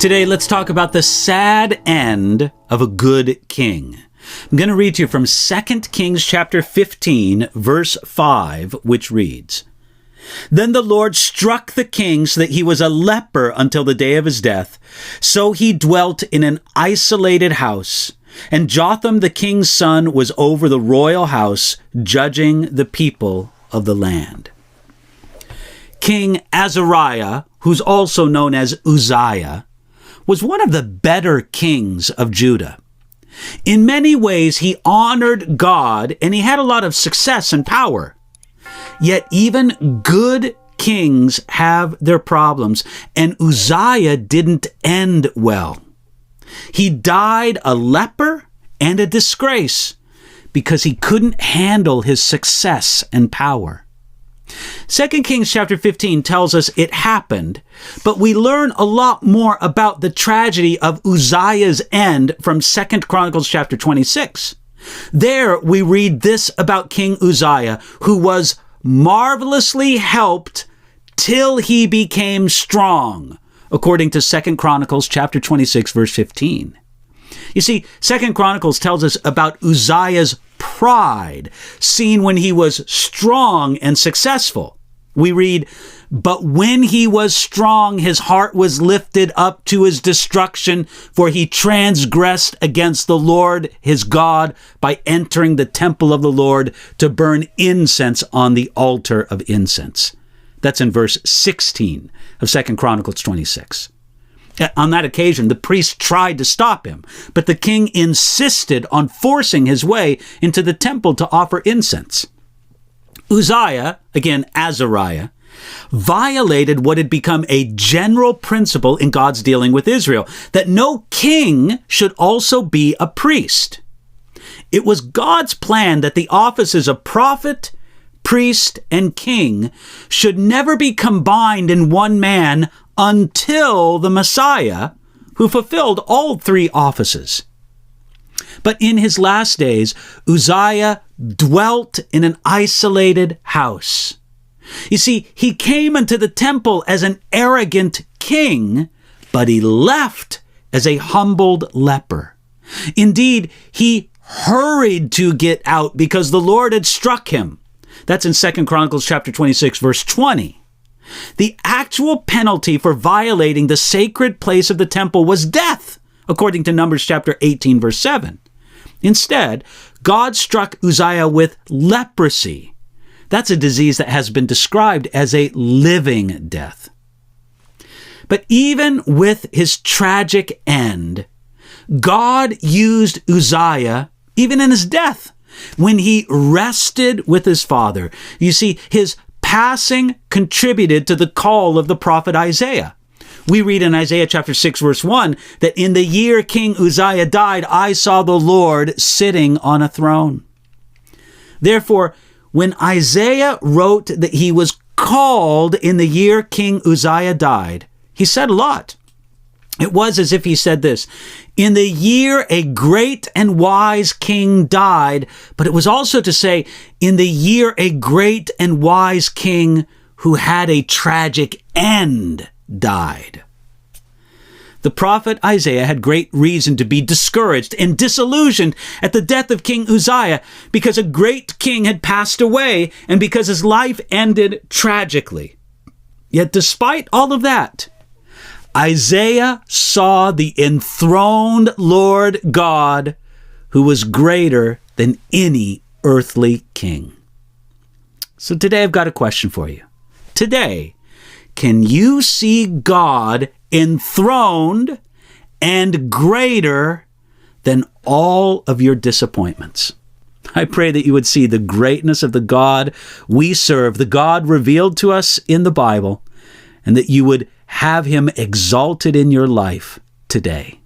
Today, let's talk about the sad end of a good king. I'm going to read to you from 2 Kings chapter 15, verse 5, which reads, "Then the Lord struck the king so that he was a leper until the day of his death. So he dwelt in an isolated house. And Jotham the king's son was over the royal house, judging the people of the land." King Azariah, who's also known as Uzziah, was one of the better kings of Judah. In many ways, he honored God and he had a lot of success and power. Yet even good kings have their problems, and Uzziah didn't end well. He died a leper and a disgrace because he couldn't handle his success and power. 2 Kings chapter 15 tells us it happened, but we learn a lot more about the tragedy of Uzziah's end from 2 Chronicles chapter 26. There we read this about King Uzziah, who was marvelously helped till he became strong, according to 2 Chronicles chapter 26, verse 15. You see, 2 Chronicles tells us about Uzziah's pride, seen when he was strong and successful. We read, "But when he was strong, his heart was lifted up to his destruction, for he transgressed against the Lord his God by entering the temple of the Lord to burn incense on the altar of incense." That's in verse 16 of 2 Chronicles 26. On that occasion, the priest tried to stop him, but the king insisted on forcing his way into the temple to offer incense. Uzziah, again Azariah, violated what had become a general principle in God's dealing with Israel, that no king should also be a priest. It was God's plan that the offices of prophet, priest, and king should never be combined in one man until the Messiah, who fulfilled all three offices. But in his last days, Uzziah dwelt in an isolated house. You see, he came into the temple as an arrogant king, but he left as a humbled leper. Indeed, he hurried to get out because the Lord had struck him. That's in 2 Chronicles chapter 26, verse 20. The actual penalty for violating the sacred place of the temple was death, according to Numbers chapter 18, verse 7. Instead, God struck Uzziah with leprosy. That's a disease that has been described as a living death. But even with his tragic end, God used Uzziah even in his death, when he rested with his father. You see, his passing contributed to the call of the prophet Isaiah. We read in Isaiah chapter 6, verse 1, that in the year King Uzziah died, I saw the Lord sitting on a throne. Therefore, when Isaiah wrote that he was called in the year King Uzziah died, he said a lot. It was as if he said this, in the year a great and wise king died, but it was also to say, in the year a great and wise king who had a tragic end died. The prophet Isaiah had great reason to be discouraged and disillusioned at the death of King Uzziah because a great king had passed away and because his life ended tragically. Yet despite all of that, Isaiah saw the enthroned Lord God who was greater than any earthly king. So today I've got a question for you. Today, can you see God enthroned and greater than all of your disappointments? I pray that you would see the greatness of the God we serve, the God revealed to us in the Bible, and that you would have him exalted in your life today.